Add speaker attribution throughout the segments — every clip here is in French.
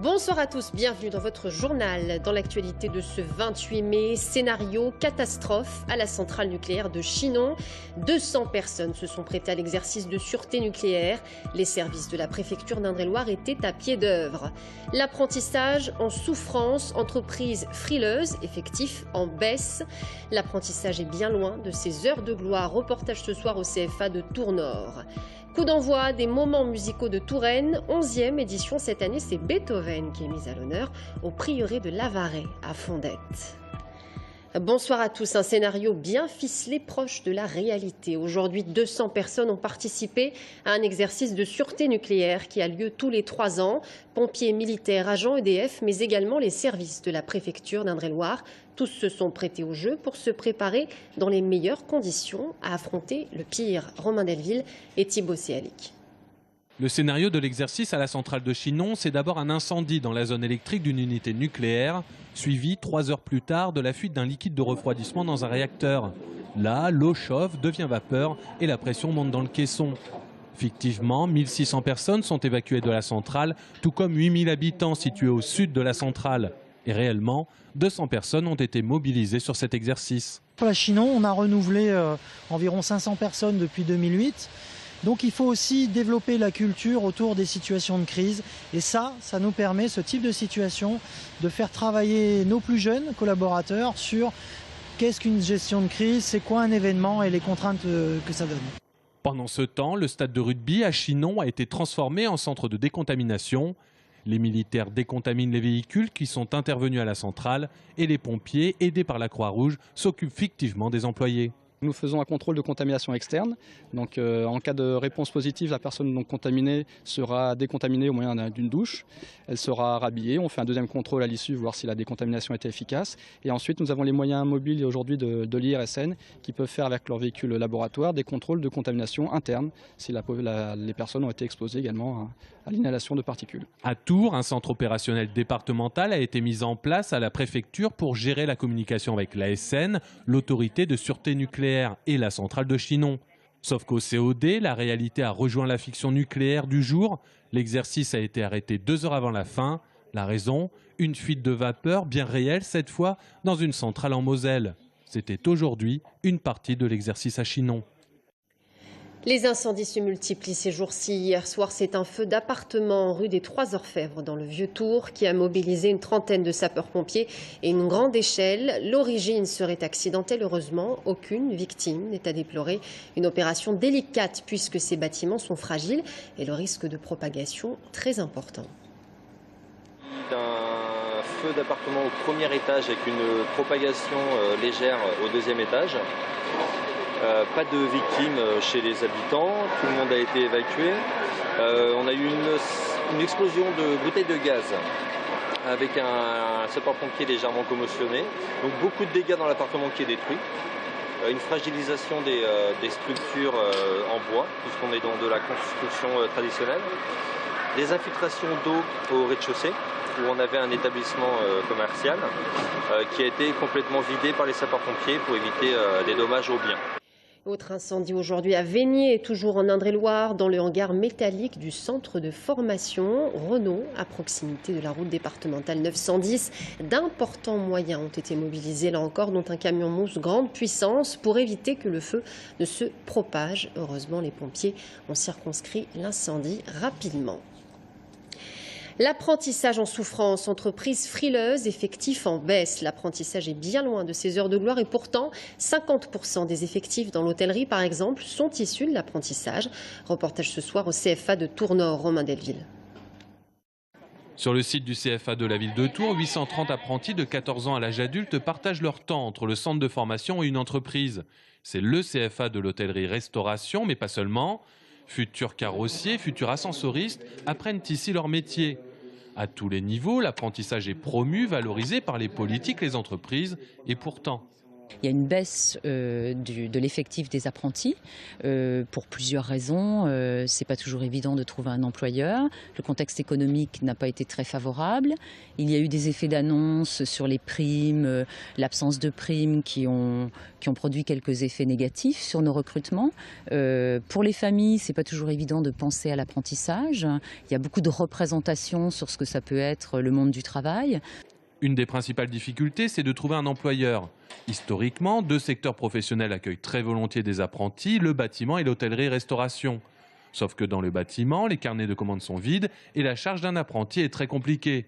Speaker 1: Bonsoir à tous, bienvenue dans votre journal. Dans l'actualité de ce 28 mai, scénario catastrophe à la centrale nucléaire de Chinon. 200 personnes se sont prêtées à l'exercice de sûreté nucléaire. Les services de la préfecture d'Indre-et-Loire étaient à pied d'œuvre. L'apprentissage en souffrance, entreprise frileuse, effectif en baisse. L'apprentissage est bien loin de ses heures de gloire. Reportage ce soir au CFA de Tours-Nord. Coup d'envoi des moments musicaux de Touraine, 11e édition cette année, c'est Beethoven qui est mis à l'honneur au prieuré de Lavaret à Fondette. Bonsoir à tous, un scénario bien ficelé proche de la réalité. Aujourd'hui, 200 personnes ont participé à un exercice de sûreté nucléaire qui a lieu tous les 3 ans. Pompiers, militaires, agents EDF, mais également les services de la préfecture d'Indre-et-Loire. Tous se sont prêtés au jeu pour se préparer dans les meilleures conditions à affronter le pire. Romain Delville et Thibaut Séalic.
Speaker 2: Le scénario de l'exercice à la centrale de Chinon, c'est d'abord un incendie dans la zone électrique d'une unité nucléaire, suivi 3 heures plus tard de la fuite d'un liquide de refroidissement dans un réacteur. Là, l'eau chauffe, devient vapeur et la pression monte dans le caisson. Fictivement, 1600 personnes sont évacuées de la centrale, tout comme 8000 habitants situés au sud de la centrale. Et réellement, 200 personnes ont été mobilisées sur cet exercice.
Speaker 3: Pour la Chinon, on a renouvelé environ 500 personnes depuis 2008. Donc il faut aussi développer la culture autour des situations de crise. Et ça nous permet, ce type de situation, de faire travailler nos plus jeunes collaborateurs sur qu'est-ce qu'une gestion de crise, c'est quoi un événement et les contraintes que ça donne.
Speaker 2: Pendant ce temps, le stade de rugby à Chinon a été transformé en centre de décontamination. Les militaires décontaminent les véhicules qui sont intervenus à la centrale et les pompiers, aidés par la Croix-Rouge, s'occupent fictivement des employés.
Speaker 4: Nous faisons un contrôle de contamination externe. Donc, en cas de réponse positive, la personne non contaminée sera décontaminée au moyen d'une douche. Elle sera rhabillée. On fait un deuxième contrôle à l'issue, voir si la décontamination était efficace. Et ensuite, nous avons les moyens mobiles aujourd'hui de l'IRSN qui peuvent faire avec leur véhicule laboratoire des contrôles de contamination interne si les personnes ont été exposées également à l'inhalation de particules.
Speaker 2: À Tours, un centre opérationnel départemental a été mis en place à la préfecture pour gérer la communication avec l'ASN, l'autorité de sûreté nucléaire, et la centrale de Chinon. Sauf qu'au COD, la réalité a rejoint la fiction nucléaire du jour. L'exercice a été arrêté 2 heures avant la fin. La raison, une fuite de vapeur bien réelle cette fois dans une centrale en Moselle. C'était aujourd'hui une partie de l'exercice à Chinon.
Speaker 1: Les incendies se multiplient ces jours-ci. Hier soir, c'est un feu d'appartement rue des Trois Orfèvres dans le Vieux-Tour qui a mobilisé une trentaine de sapeurs-pompiers et une grande échelle. L'origine serait accidentelle. Heureusement, aucune victime n'est à déplorer. Une opération délicate puisque ces bâtiments sont fragiles et le risque de propagation très important.
Speaker 5: D'un feu d'appartement au premier étage avec une propagation légère au deuxième étage. Pas de victimes chez les habitants, tout le monde a été évacué. On a eu une explosion de bouteilles de gaz avec un sapeur-pompier légèrement commotionné. Donc beaucoup de dégâts dans l'appartement qui est détruit. Une fragilisation des structures en bois, puisqu'on est dans de la construction traditionnelle. Des infiltrations d'eau au rez-de-chaussée, où on avait un établissement commercial qui a été complètement vidé par les sapeurs-pompiers pour éviter des dommages aux biens.
Speaker 1: Autre incendie aujourd'hui à Veigné, toujours en Indre-et-Loire, dans le hangar métallique du centre de formation Renault, à proximité de la route départementale 910. D'importants moyens ont été mobilisés, là encore, dont un camion mousse grande puissance pour éviter que le feu ne se propage. Heureusement, les pompiers ont circonscrit l'incendie rapidement. L'apprentissage en souffrance, entreprise frileuse, effectif en baisse. L'apprentissage est bien loin de ses heures de gloire et pourtant 50% des effectifs dans l'hôtellerie par exemple sont issus de l'apprentissage. Reportage ce soir au CFA de Tours-Nord, Romain Delville.
Speaker 2: Sur le site du CFA de la ville de Tours, 830 apprentis de 14 ans à l'âge adulte partagent leur temps entre le centre de formation et une entreprise. C'est le CFA de l'hôtellerie-restauration, mais pas seulement. Futurs carrossiers, futurs ascensoristes apprennent ici leur métier. À tous les niveaux, l'apprentissage est promu, valorisé par les politiques, les entreprises. Et pourtant,
Speaker 6: Il y a une baisse de l'effectif des apprentis pour plusieurs raisons. C'est pas toujours évident de trouver un employeur. Le contexte économique n'a pas été très favorable. Il y a eu des effets d'annonce sur les primes, l'absence de primes qui ont produit quelques effets négatifs sur nos recrutements. Pour les familles, c'est pas toujours évident de penser à l'apprentissage. Il y a beaucoup de représentations sur ce que ça peut être le monde du travail.
Speaker 2: Une des principales difficultés, c'est de trouver un employeur. Historiquement, 2 secteurs professionnels accueillent très volontiers des apprentis, le bâtiment et l'hôtellerie-restauration. Sauf que dans le bâtiment, les carnets de commandes sont vides et la charge d'un apprenti est très compliquée.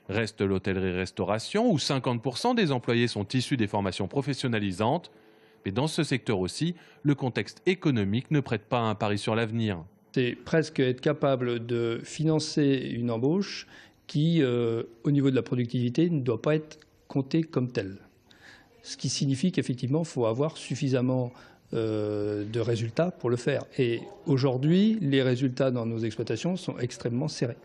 Speaker 2: Reste l'hôtellerie-restauration, où 50% des employés sont issus des formations professionnalisantes. Mais dans ce secteur aussi, le contexte économique ne prête pas à un pari sur l'avenir.
Speaker 7: C'est presque être capable de financer une embauche qui, au niveau de la productivité, ne doit pas être comptée comme telle. Ce qui signifie qu'effectivement, il faut avoir suffisamment de résultats pour le faire. Et aujourd'hui, les résultats dans nos exploitations sont extrêmement serrés,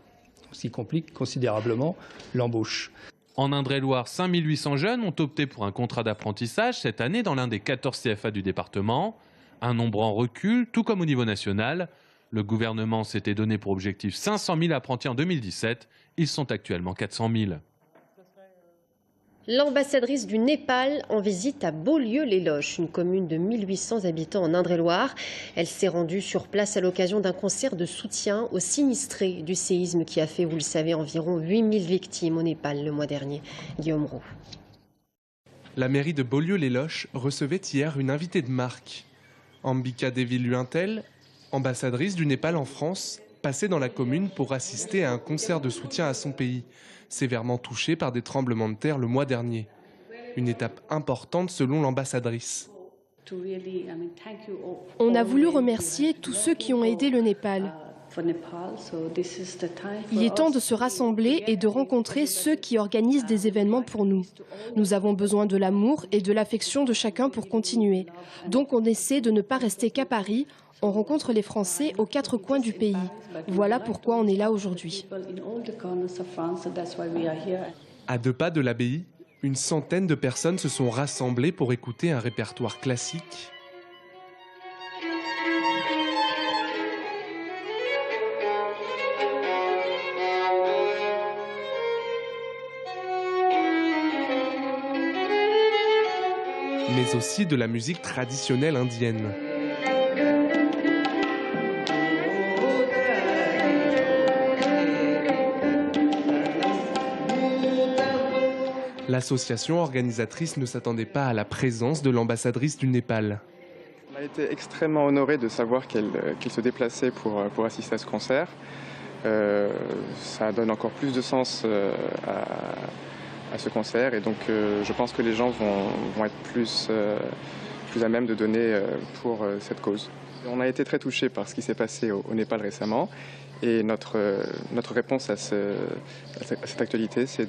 Speaker 7: ce qui complique considérablement l'embauche.
Speaker 2: En Indre-et-Loire, 5800 jeunes ont opté pour un contrat d'apprentissage cette année dans l'un des 14 CFA du département. Un nombre en recul, tout comme au niveau national. Le gouvernement s'était donné pour objectif 500 000 apprentis en 2017. Ils sont actuellement 400 000.
Speaker 1: L'ambassadrice du Népal en visite à Beaulieu-les-Loches, une commune de 1800 habitants en Indre-et-Loire. Elle s'est rendue sur place à l'occasion d'un concert de soutien aux sinistrés du séisme qui a fait, vous le savez, environ 8000 victimes au Népal le mois dernier. Guillaume Roux.
Speaker 8: La mairie de Beaulieu-les-Loches recevait hier une invitée de marque. Ambika Devi-Luintel, ambassadrice du Népal en France, passait dans la commune pour assister à un concert de soutien à son pays, sévèrement touché par des tremblements de terre le mois dernier. Une étape importante selon l'ambassadrice.
Speaker 9: On a voulu remercier tous ceux qui ont aidé le Népal. Il est temps de se rassembler et de rencontrer ceux qui organisent des événements pour nous. Nous avons besoin de l'amour et de l'affection de chacun pour continuer. Donc on essaie de ne pas rester qu'à Paris. On rencontre les Français aux 4 coins du pays. Voilà pourquoi on est là aujourd'hui.
Speaker 8: À 2 pas de l'abbaye, une centaine de personnes se sont rassemblées pour écouter un répertoire classique. Mais aussi de la musique traditionnelle indienne. L'association organisatrice ne s'attendait pas à la présence de l'ambassadrice du Népal.
Speaker 10: On a été extrêmement honorés de savoir qu'elle se déplaçait pour assister à ce concert. Ça donne encore plus de sens à ce concert et donc je pense que les gens vont être plus à même de donner pour cette cause. On a été très touchés par ce qui s'est passé au Népal récemment et notre réponse à cette actualité, c'est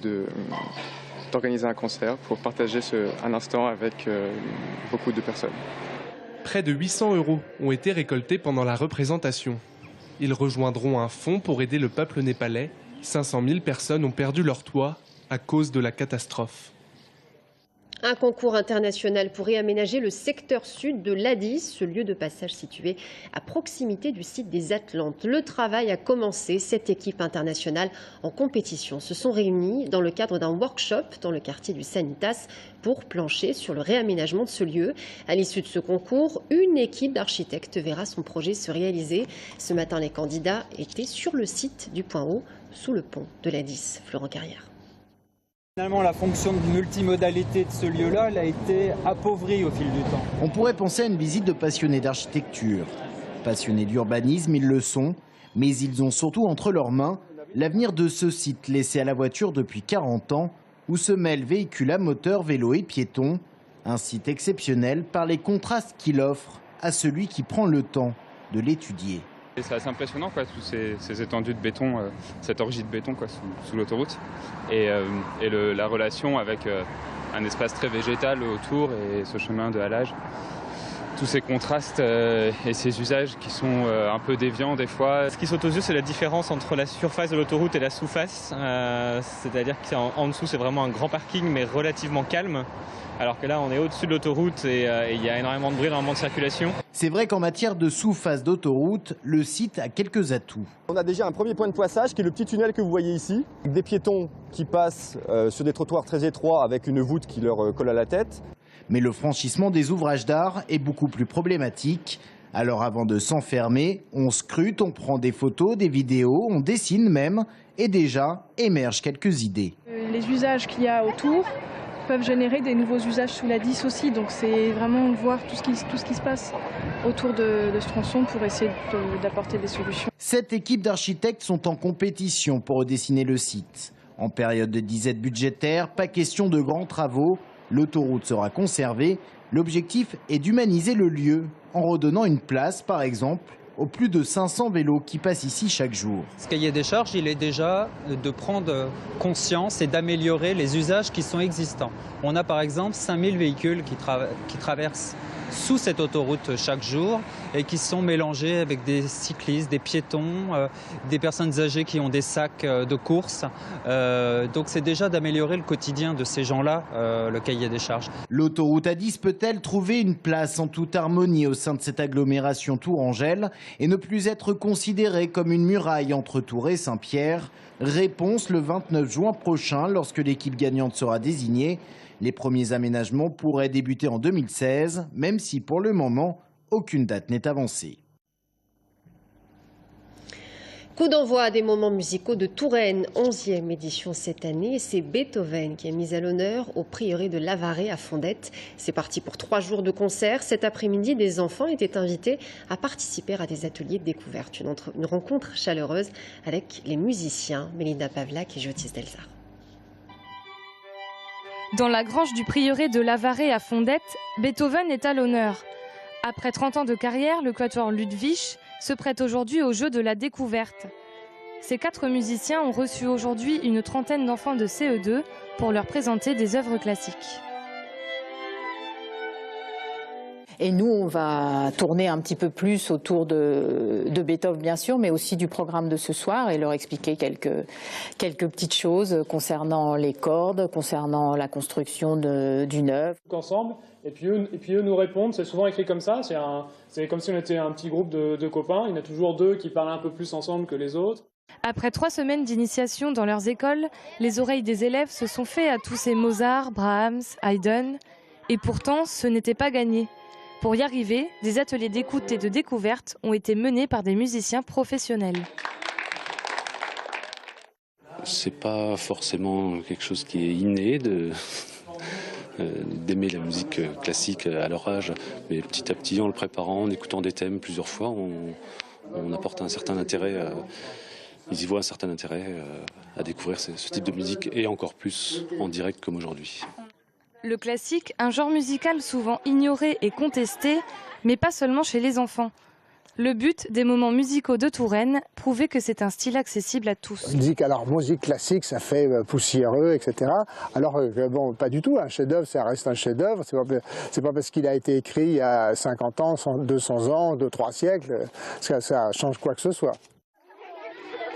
Speaker 10: d'organiser un concert pour partager un instant avec beaucoup de personnes.
Speaker 8: Près de 800 € ont été récoltés pendant la représentation. Ils rejoindront un fonds pour aider le peuple népalais. 500 000 personnes ont perdu leur toit à cause de la catastrophe.
Speaker 1: Un concours international pour réaménager le secteur sud de l'Addis, ce lieu de passage situé à proximité du site des Atlantes. Le travail a commencé. 7 équipes internationales en compétition se sont réunies dans le cadre d'un workshop dans le quartier du Sanitas pour plancher sur le réaménagement de ce lieu. À l'issue de ce concours, une équipe d'architectes verra son projet se réaliser. Ce matin, les candidats étaient sur le site du Point Haut, sous le pont de l'Addis. Florent Carrière.
Speaker 11: Finalement, la fonction de multimodalité de ce lieu-là, elle a été appauvrie au fil du temps.
Speaker 12: On pourrait penser à une visite de passionnés d'architecture. Passionnés d'urbanisme, ils le sont, mais ils ont surtout entre leurs mains l'avenir de ce site laissé à la voiture depuis 40 ans, où se mêlent véhicules à moteur, vélos et piétons. Un site exceptionnel par les contrastes qu'il offre à celui qui prend le temps de l'étudier.
Speaker 13: C'est assez impressionnant, quoi, tous ces étendues de béton, cette orgie de béton quoi, sous l'autoroute. Et la relation avec un espace très végétal autour et ce chemin de halage. tous ces contrastes et ces usages qui sont un peu déviants des fois.
Speaker 14: Ce qui saute aux yeux, c'est la différence entre la surface de l'autoroute et la sous-face. C'est-à-dire qu'en dessous, c'est vraiment un grand parking, mais relativement calme. Alors que là, on est au-dessus de l'autoroute et il y a énormément de bruit, énormément de circulation.
Speaker 12: C'est vrai qu'en matière de sous-face d'autoroute, le site a quelques atouts.
Speaker 15: On a déjà un premier point de passage qui est le petit tunnel que vous voyez ici. Des piétons qui passent sur des trottoirs très étroits avec une voûte qui leur colle à la tête.
Speaker 12: Mais le franchissement des ouvrages d'art est beaucoup plus problématique. Alors avant de s'enfermer, on scrute, on prend des photos, des vidéos, on dessine même. Et déjà, émergent quelques idées.
Speaker 16: Les usages qu'il y a autour peuvent générer des nouveaux usages sous la 10 aussi. Donc c'est vraiment voir tout ce qui se passe autour de ce tronçon pour essayer d'apporter des solutions.
Speaker 12: 7 équipes d'architectes sont en compétition pour redessiner le site. En période de disette budgétaire, pas question de grands travaux. L'autoroute sera conservée. L'objectif est d'humaniser le lieu en redonnant une place, par exemple, aux plus de 500 vélos qui passent ici chaque jour.
Speaker 11: Ce cahier des charges, il est déjà de prendre conscience et d'améliorer les usages qui sont existants. On a par exemple 5000 véhicules qui traversent sous cette autoroute chaque jour et qui sont mélangés avec des cyclistes, des piétons, des personnes âgées qui ont des sacs de course. Donc c'est déjà d'améliorer le quotidien de ces gens-là, le cahier des charges.
Speaker 12: L'autoroute A10 peut-elle trouver une place en toute harmonie au sein de cette agglomération tourangelle et ne plus être considérée comme une muraille entre Tours et Saint-Pierre? Réponse le 29 juin prochain lorsque l'équipe gagnante sera désignée. Les premiers aménagements pourraient débuter en 2016, même si pour le moment, aucune date n'est avancée.
Speaker 1: Coup d'envoi des moments musicaux de Touraine, 11e édition cette année. C'est Beethoven qui est mis à l'honneur au prieuré de Lavaret à Fondette. C'est parti pour 3 jours de concert. Cet après-midi, des enfants étaient invités à participer à des ateliers de découverte. Une rencontre chaleureuse avec les musiciens Mélinda Pavlak et Jotis Delzar.
Speaker 16: Dans la grange du prieuré de Lavaret à Fondette, Beethoven est à l'honneur. Après 30 ans de carrière, le quatuor Ludwig se prête aujourd'hui au jeu de la découverte. Ces 4 musiciens ont reçu aujourd'hui une trentaine d'enfants de CE2 pour leur présenter des œuvres classiques.
Speaker 17: Et nous, on va tourner un petit peu plus autour de Beethoven, bien sûr, mais aussi du programme de ce soir et leur expliquer quelques petites choses concernant les cordes, concernant la construction d'une œuvre.
Speaker 18: Ensemble, et puis eux nous répondent, c'est souvent écrit comme ça, c'est comme si on était un petit groupe de copains, il y en a toujours 2 qui parlent un peu plus ensemble que les autres.
Speaker 16: Après 3 semaines d'initiation dans leurs écoles, les oreilles des élèves se sont fait à tous ces Mozart, Brahms, Haydn, et pourtant ce n'était pas gagné. Pour y arriver, des ateliers d'écoute et de découverte ont été menés par des musiciens professionnels.
Speaker 19: C'est pas forcément quelque chose qui est inné d'aimer la musique classique à leur âge, mais petit à petit, en le préparant, en écoutant des thèmes plusieurs fois, on apporte un certain intérêt. Ils y voient un certain intérêt à découvrir ce type de musique et encore plus en direct comme aujourd'hui.
Speaker 16: Le classique, un genre musical souvent ignoré et contesté, mais pas seulement chez les enfants. Le but des moments musicaux de Touraine, prouver que c'est un style accessible à tous.
Speaker 20: Musique classique, ça fait poussiéreux, etc. Alors bon, pas du tout, un chef-d'œuvre, ça reste un chef-d'œuvre. C'est pas parce qu'il a été écrit il y a 50 ans, 200 ans, 2-3 siècles, ça change quoi que ce soit.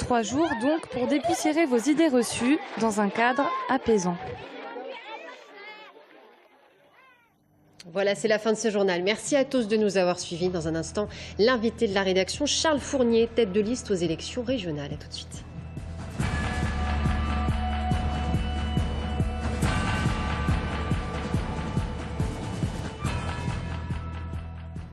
Speaker 16: 3 jours donc pour dépoussiérer vos idées reçues dans un cadre apaisant.
Speaker 1: Voilà, c'est la fin de ce journal. Merci à tous de nous avoir suivis. Dans un instant, l'invité de la rédaction, Charles Fournier, tête de liste aux élections régionales. À tout de suite.